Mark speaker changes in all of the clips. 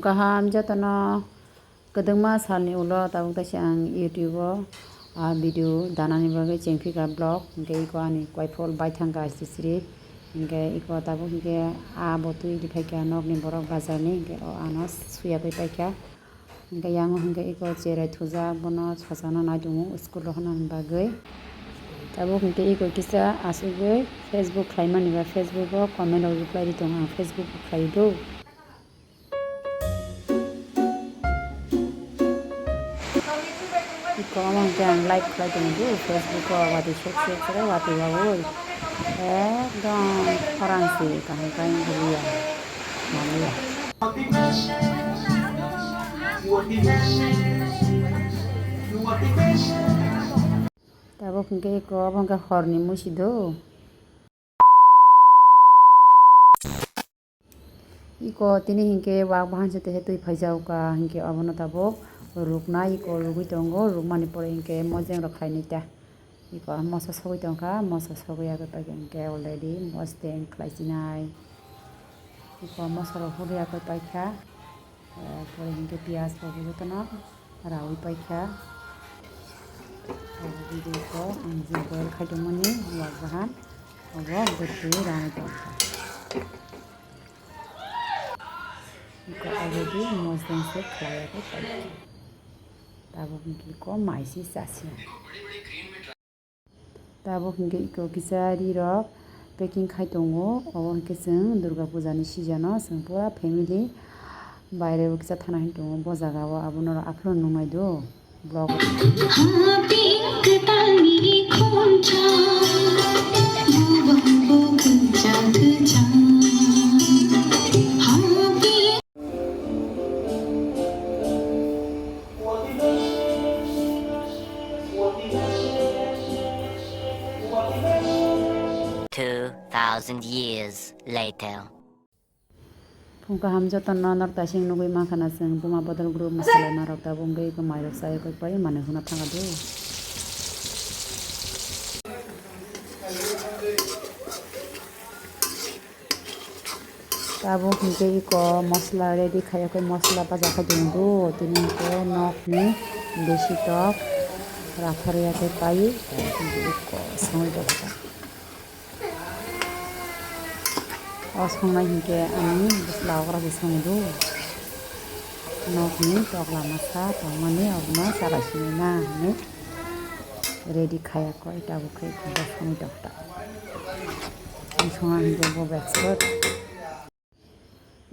Speaker 1: Kaham jatano kadangma salni ulo tabuk tasi ang YouTube video danani bagai cengpika blog hingke iko ani koifol baithangka sisri hingke iko tabuk hingke botu idi paika nokni borok bazarni hingke o anos suya paika hingke yango hingke iko cherai thuja bono sajano naidungo school honan bagai tabuk hingke iko kisa asugoi Facebook khlaimani ba Facebook o comment o reply ditong Facebook khlaido iko amang jang like khlaidong do Facebook o wati share kare wati wawoi ekdom farangsi kahai kai bulia malia tabuk hingke iko abangka horni musido iko tini hingke wak bahanse te hetui phaijauka hingke abono tabuk rukna iko rugui tongo rukmani pore hingke mojeng rok khlaini ta iko mosa sogui tongka mosa sogui agoi paika hingke already mosteng khlaisinai iko mosa rok huri agoi paika pore hingke pias bobo jotono raui paika iko anjing boil khaitongmani wak bahan obo botui ranai tongka iko already mojeng se khlai agoi paika tabuk hingke iko maisi chasiya tabuk hingke iko kisa ri rok packing khai tongo obo hingke chwng durga puja ni season o chwng pura family baire o kisa thana hin tongo bo jaga o abono afternoon nungnai do blog
Speaker 2: Years later.
Speaker 1: Pungka hamjo ton nonor tasing nugui makana seng buma bodol group masala narok ta bungge ko mairok sai ko pai mane huna thanga do tabo hingke iko mosla ready khaya ko mosla baja kha dundu tini ko nok ni deshi tok rathariya ko pai iko songoi do संनाय हिंके आंनि मस्ला अग्रा संगो नकनि तगला मासा तंगमानि अगना सारासिनि ना ने ready खायाखौ इटाबो खै खुदा संनि दखता संना हिंके बो एक्सपर्ट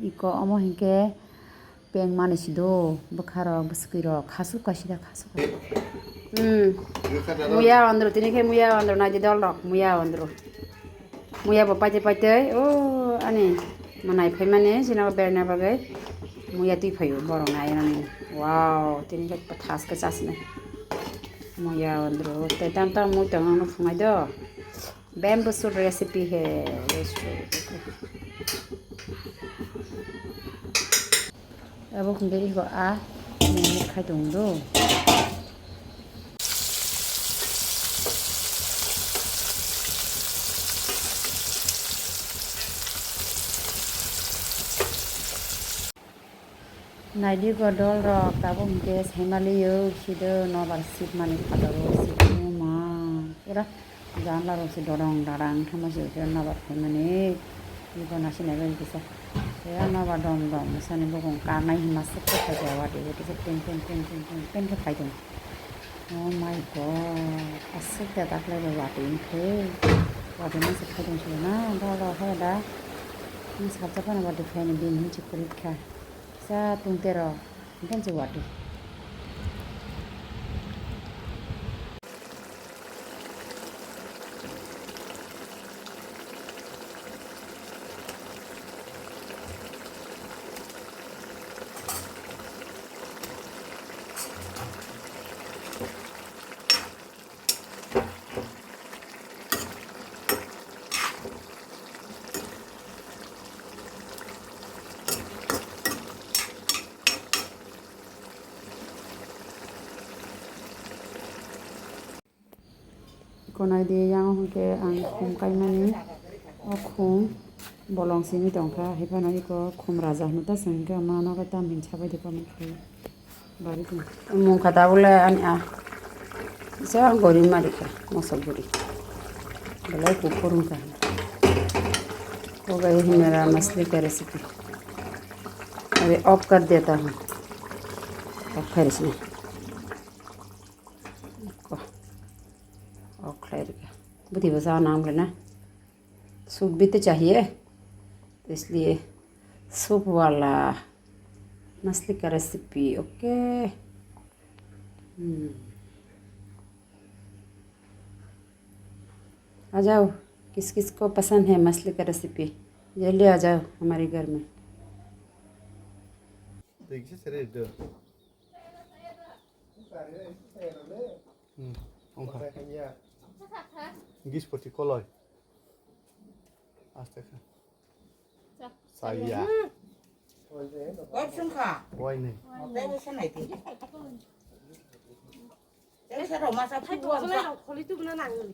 Speaker 1: इको अमो हिंके पेंग मानिसिदो बखारो बसकिरो खासु कासिदा खासु मुया अंद्रो तिनिखे मुया अंद्रो नादि दलक मुया अंद्रो muya bo paite paite ani manai phai mane sina berna bagai muya tui phayu borong na ani wow tini ka pathas ka chasne muya andro te tam tam mu tang no phumai do bamboo shoot recipe he abo kunde ko a ni khai dong do naidi godol rok tabung ke semali yo sido nobar sip mani khadaro sip ma pura janla ro si dorong darang thamasi ke nobar mani ibo nasi nagal kisa ya nobar dom dom sani bogong karnai himas ke khaja wati wati se pen ke khai dong oh my god asik ta takle bo wati ke wati mas khai dong sina do ha da ni sabta pana wati fan bin hin chikurit kha sa tungtero kan cuwati konai de yang hongke ang khum kai mani o khum bolong sini dongkha hepanani ko khumra jahnu ta sangka mano ka tam hin chabai de pam khai bari tu mung khata bole ani a sa gori mari kha mosal gori balai ko porun ka हो गई है मेरा मछली का recipe अभी of कर देता हूँ और फिर इसमें और खैर बुद्धि बजा नाम लेना सूप भी तो चाहिए तो इसलिए सूप वाला मछली का रेसिपी ओके आ जाओ किस किस को पसंद है मछली का रेसिपी जल्दी आ जाओ हमारे घर में
Speaker 2: Gis poti koloi. Asteka. Saya.
Speaker 3: Quét xuống khả.
Speaker 2: Why này?
Speaker 3: Đây cái này thì. Đây sẽ rồi mà sao
Speaker 4: thay
Speaker 3: thu
Speaker 4: bỏ
Speaker 3: gom
Speaker 4: lên
Speaker 3: sao?
Speaker 4: học khối tu nó nặng rồi.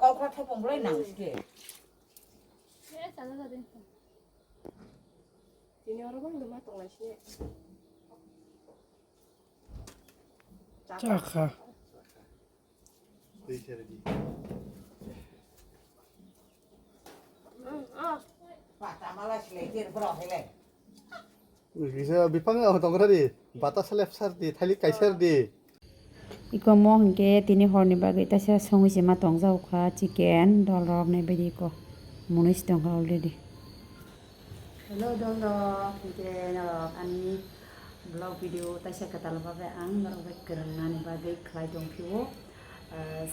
Speaker 3: Con có thay bông lấy nặng kìa.
Speaker 4: Thế sao nó đi? Thì nếu nó bông được mà tổng lại chứ.
Speaker 5: Chaka.
Speaker 2: Đây sẽ đi.
Speaker 3: Và ta mà lại lấy tiền của nó thế này.
Speaker 2: Bisa bipang apa tong tadi? Batas left side di, thali kaiser di.
Speaker 1: इको मो हंके तिनी हरनि बागै तासे संगिसे मा तंग जाउखा chicken दल रक नै बायदि को मुनिस दं अलरेडी हेलो दल रक हंके नरक आनि ब्लॉग वीडियो तासे कताल बाबे आं नरक बाय करंनानि बागै खलाय दं फिवो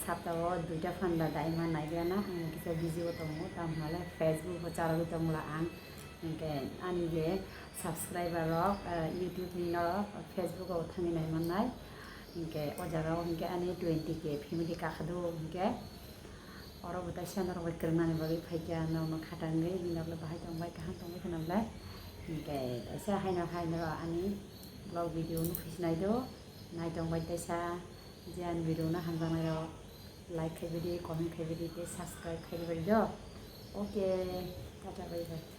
Speaker 1: साप्ताहो दुइटा फान्दा दाइमा नायगाना आं किसा भिडियो दंमो तामहाले फेसबुक हो चारालु दंला आं हंके आनि बे सब्सक्राइबर रक यूट्यूब नि नरक फेसबुक आव थांनि नायमाननाय इनके अजाराव इनके आने 20K फैमिली का खदो इनके और बताइए शानदार बात करना ने बाकी फाइजा ना उन खाटांगे इन्हें बाहर तो बाइक कहाँ तो बाइक नमला इनके ऐसा है ना आने ब्लॉग वीडियो नु फिश नाई तो बाइक ऐसा जान वीडियो ना हम जाना रो लाइक खाई बड़ी कमेंट खाई बड़ी सब्सक्राइब खाई बड़ी दो ओके टाटा बाय बाय